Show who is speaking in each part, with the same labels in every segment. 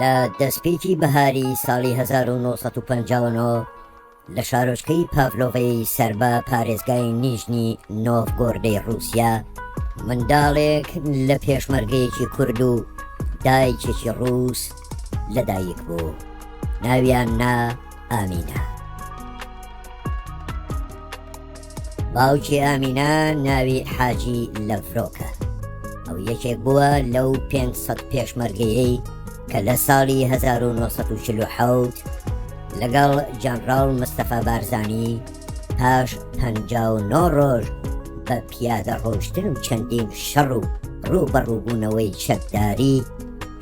Speaker 1: لە دەستپێکی بەهاری ساڵی 1959 لە شارۆچکەی پاڤلۆڤەی سەربە پارێزگای نیژنی نۆڤگۆردەی رووسیا منداڵێک لە پێشمەرگەیەکی کورد و دایکێکی ڕووس لەدایک بوو، ناویان نا ئامینە. باوکی ئامینە ناوی حاجی لەڤرۆکە. ئەو یەکێک بووە لەو 500 پێشمەرگەیەی کە لە ساڵی 1947 لەگەڵ جەنەڕاڵ مستەفا بارزانی پاش 59 ڕۆژ بە پیادە ڕۆشتن و چەندین شەڕ و ڕووبەڕووبوونەوەی چەکداری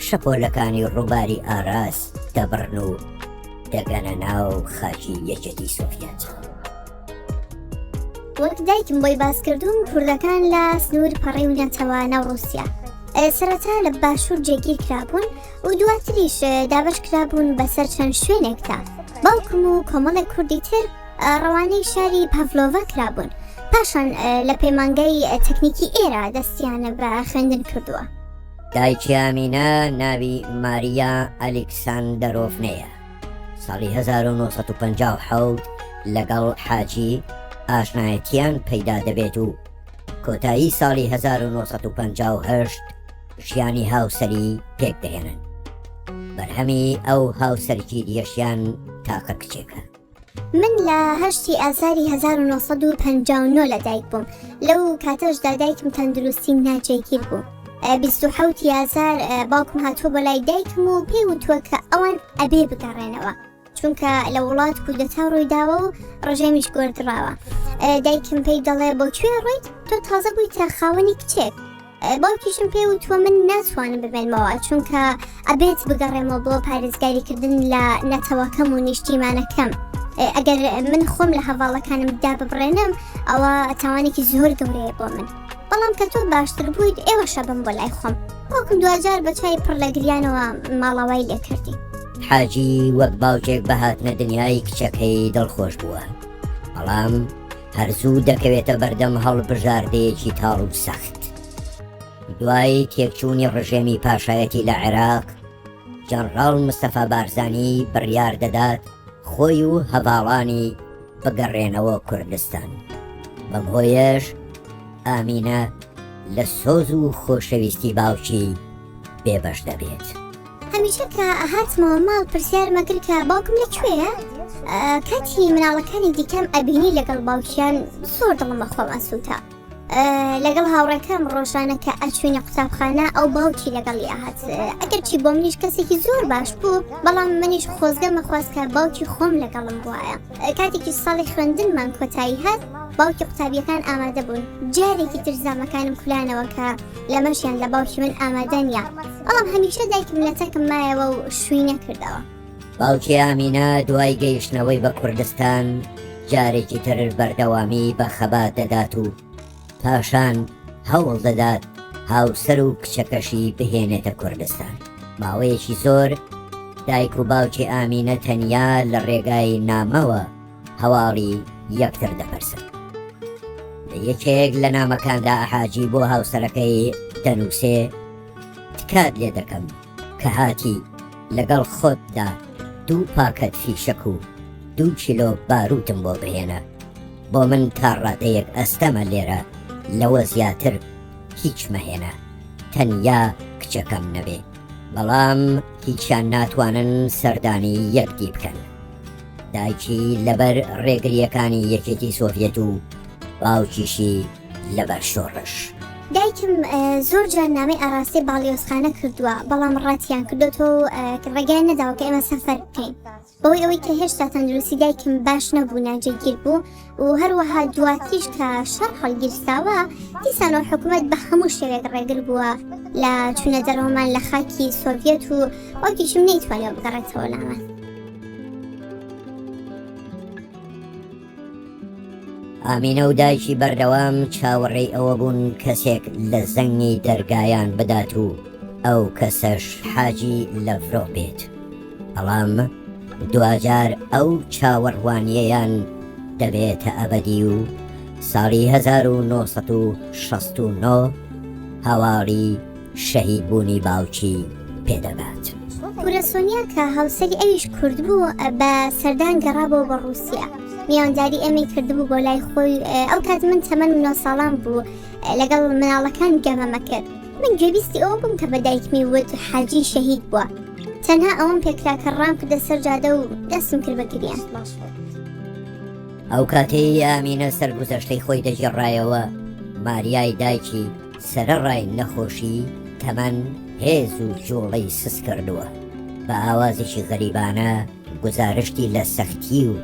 Speaker 1: شەپۆلەکانی ڕووباری ئاراس دەبڕن و دەگەنە ناو خاکی یەکێتی سۆڤیەت.
Speaker 2: وەک دایکم بۆی باسکردوم، کوردەکان لە سنوور پەڕێونەتەوە ناو ڕووسیا. سەرەتا لە باشوور جێگیر کرابوون و دواتریش دابش کرابوون بەسەر چەند شوێنێکدا. باوکم و کۆمەڵێک کوردی تر ڕەوانەی شاری پاڤلۆڤە کرابوون، پاشان لە پەیمانگای تەکنیکی ئێرە دەستیانە بە خوێندن کردووە.
Speaker 1: دایکی ئامینە ناوی ماریا ئەلێکساندەرۆڤنەیە. ساڵی 1957 لەگەڵ حاجی ئاشنایەتیان پەیدا دەبێت و کۆتایی ساڵی 1958 ژیانی هاوسەری پێک دەهێنن. بەرهەمی ئەو هاوسەرکی دیەشیان تاقە کچێکە.
Speaker 2: من لە 8 ئازاری 1959 لەدایک بووم. لەو کاتەشدا دایکم تەندروستی ناجێگیر بوو. 27 ئازار باوکم هاتووە بە لای دایکم و پێی وتووە کە ئەوان ئەبێ بگەڕێنەوە، چونکە لە وڵات کودەتا ڕوویداوە و ڕژێمیش گۆڕدراوە. دایکم پێی دەڵێ بۆ کوێ ڕۆیت؟ تۆ تازە بوویتە خاوەنی کچێک. باوکیشم پێی وتووە من ناتوانم ببێنمەوە، چونکە ئەبێت بگەڕێمەوە بۆ پارێزگاریکردن لە نەتەوەکەم و نیشتیمانەکەم. ئەگەر من خۆم لە هەواڵەکانم دا ببڕێنم ئەوە تاوانێکی زۆر گەورەیە بۆ من، بەڵام کە تۆ باشتر بوویت ئێوەشە بم بۆ لای خۆم. باوکم دوجار بە چای پڕ لە گریانەوە ماڵەوای لێ کردی.
Speaker 1: حاجی وەک باوکێک بەهاتنە دنیای کچەکەی دڵخۆش بووە، بەڵام هەرزوو دەکەوێتە بەردەم هەڵبژاردەیەکی تاڵ و سەخت. دوای تێکچوونی ڕژێمی پاشایەتی لە عێراق، جەنەڕاڵ مستەفا بارزانی بڕیار دەدات خۆی و هەڤاڵانی بگەڕێنەوە کوردستان. بەم هۆیەش ئامینە لە سۆز و خۆشەویستی باوکی بێبەش دەبێت.
Speaker 2: هەمیشە کە هاتمەوە ماڵ پرسیارمە کرد کە باوکم لەکوێیە؟ کاتی مناڵەکانی دیکەم ئەبینی لەگەڵ باوکیان زۆر دڵمە خۆم ئەسووتە. لەگەڵ هاوڕەکەم ڕۆژانە کە ئەچوونی قوتابخانە ئەو باوکی لەگەڵی ئاهات. ئەگەر چی بۆ منیش کەسێکی زۆر باش بوو، بەڵام منیش خۆزگەمە خواست کە باوکی خۆم لەگەڵم بووایە. کاتێکی ساڵی خوێندنمان کۆتایی هات، باوکی قوتابیەکان ئامادە بوون. جارێکی تر زامەکانم کولانەوە کە لەمەشیان لە باوکی من ئامادە نییە، بەڵام هەمیشە دایکم لە تەکم مایەوە و شووی نەکردەوە.
Speaker 1: باوکی ئامینە دوای گەیشتنەوەی بە کوردستان جارێکی تر بەردەوامی بە خەبات دەدات و پاشان هەوڵ دەدات هاوسەر و کچەکەشی بهێنێتە کوردستان. ماوەیەکی زۆر دایک و باوکی ئامینە تەنیا لە ڕێگای نامەوە هەواڵی یەکتر دەپرسن. لە یەکێک لە نامەکاندا حاجی بۆ هاوسەرەکەی دەنووسێ: تکات لێ دەکەم کە هاتی لەگەڵ خۆتدا 2 پاکەت فیشەک و 2 کیلۆ باروتم بۆ بهێنە. بۆ من تا ڕادەیەک ئەستەمە لێرە، لەوە زیاتر هیچ مەهێنە، تەنیا کچەکەم نەبێ. بەڵام هیچیان ناتوانن سەردانی یەکدی بکەن. دایکی لەبەر ڕێگریەکانی یەکێتی سۆڤیەت و باوکیشی لەبەر شۆڕش.
Speaker 2: دایکم زۆر جار نامەی ئاراستی باڵیۆزخانە کردووە، بەڵام ڕاتیان کردوەوە و ڕێگای نەداوە کە ئێمە سەفەر بکەین. بەوەی ئەوەی کە هێشتا تەندروستی دایکم باش نەبوو، ناجێگیر بوو و هەروەها دواتریش کە شەڕ هەڵگیرستاوە، دیسانەوە حکوومەت بە هەموو شێوێک ڕێگر بووە لە چوونە دەرەوەمان لە خاکی سۆڤیەت و باوکیشم نەیتوانێت بگەڕێتەوە لامان.
Speaker 1: ئامینە و دایکی بەردەوام چاوەڕێی ئەوە بوون کەسێک لە زەنگی دەرگایان بدات و ئەو کەسەش حاجی لەڤرۆ بێت. بەڵام دوجار ئەو چاوەڕوانیەیان دەبێتە ئەبەدی و ساڵی 1969 هەواڵی شەهیدبوونی باوکی پێدەبات.
Speaker 2: کوورە سۆنیا کە هاوسەری ئەویش کورد بوو بە سەردان گەڕابەوە بە ڕووسیا. میوانداری ئەمەی کردبوو بۆ لای خۆی. ئەو کات من تەمەن 9 ساڵان بوو لەگەڵ مناڵەکان گەمەمە کرد. من گوێبیستی ئەوە بووم کە بە دایکمی وت حاجی شەهید بووە. تەنها ئەوم پێکرا کە ڕام کردە سەر جادە و دەستم کرد بە گریان.
Speaker 1: ئەو کاتەی ئامینە سەرگوزەشتەی خۆی دەجێڕایەوە، ماریای دایکی سەرەڕای نەخۆشی تەمەن هێز و جوڵەی سس کردووە. بە ئاوازێکی غەریبانە گزارشتی لە سەختی و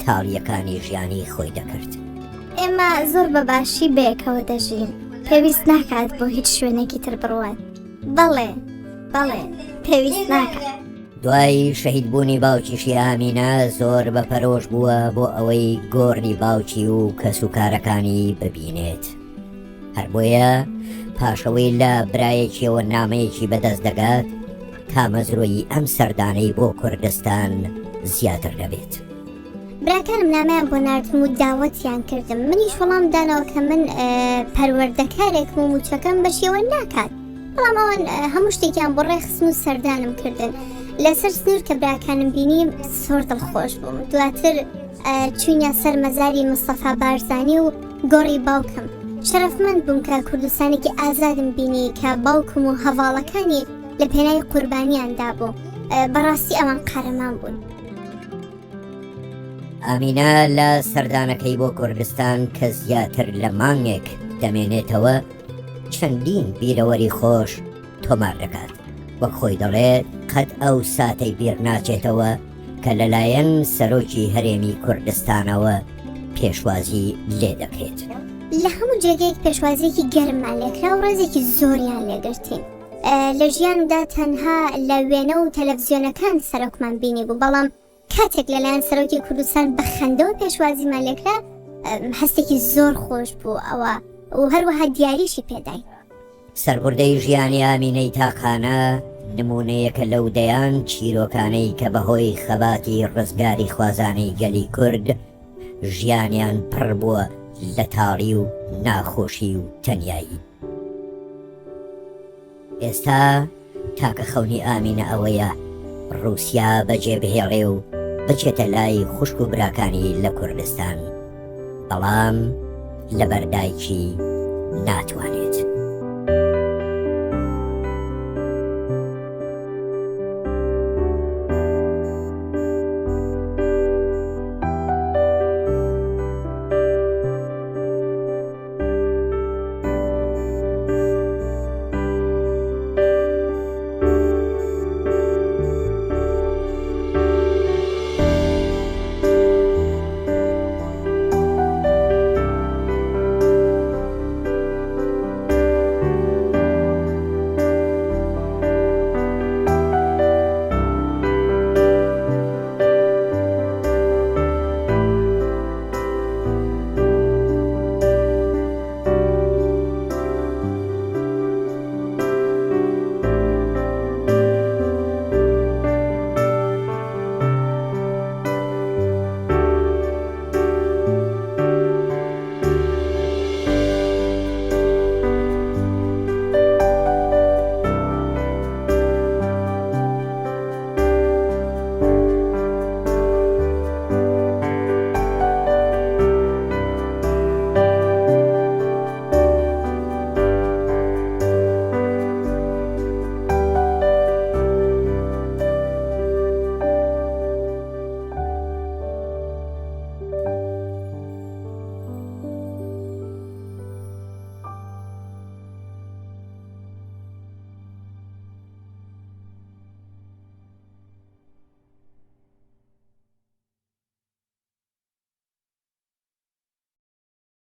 Speaker 1: تاڵیەکانی ژیانی خۆی دەکرد.
Speaker 3: ئێمە زۆر بەباشی بەیەکەوە دەژین، پێویست ناکات بۆ هیچ شوێنێکی تر بڕوات. بەڵێ پێویست ناکات.
Speaker 1: دوای شەهیدبوونی باوکیشی ئامینە زۆر بەپەرۆش بووە بۆ ئەوەی گۆڕی باوکی و کەسوکارەکانی ببینێت. هەر بۆیە پاشەوەی لە برایەکیەوە نامەیەکی بەدەست دەگات کامەزرۆیی ئەم سەردانەی بۆ کوردستان زیاتر دەبێت.
Speaker 2: براکانم نامەیان بۆ ناردم و داوەتیان کردم. منیش وەڵام دانەوە کە من پەروەردەکارێکم و موچەکەم بە شێوە ناکات، بەڵام ئەوان هەموو شتێکیان بۆ ڕێخستن و سەردانم کردن. لەسەر سنوور کە براکانم بینیم زۆر دڵخۆش بووم. دواتر چوونیا سەر مەزاری مستەفا بارزانی و گۆڕی باوکم. شەرەفمەند بووم کە کوردستانێکی ئازادم بینی کە باوکم و هەواڵەکانی لە پێناوی قوربانیاندا بوو. بەڕاستی ئەوان قارەمان بوون.
Speaker 1: ئامینە لە سەردانەکەی بۆ کوردستان کە زیاتر لە مانگێک دەمێنێتەوە چەندین بیرەوەری خۆش تۆمار دەکات. وەک خۆی دەڵێت قەت ئەو ساتەی بیر ناچێتەوە کە لەلایەن سەرۆکی هەرێمی کوردستانەوە پێشوازی لێ دەکرێت.
Speaker 2: لە هەموو جێگەیەک پێشوازیەکی گەرممان لێکرا و ڕێزێکی زۆریان لێگرتین. لە ژیاندا تەنها لە وێنە و تەلەڤیزیۆنەکان سەرۆکمان بینی بوو، بەڵام کاتێک لەلایەن سەرۆکی کوردستان بە خەندەوە پێشوازیمان لێکرا هەستێکی زۆر خۆش بوو ئەوە و هەروەها دیاریشی پێدای.
Speaker 1: سەربوردەی ژیانی ئامینەی تاقانە نمونەیەکە لەو دەیان چیرۆکانەی کە بەهۆی خەباتی ڕزگاری خوازانەی گەلی کورد ژیانیان پڕ بووە لە تاڵی و ناخۆشی و تەنیایی. ئێستا تاکە خەونی ئامینە ئەوەیە ڕووسیا بەجێ بهێڵێ و بچێتە لای خوشک و براکانی لە کوردستان، بەڵام لەبەر دایکی ناتوانێت.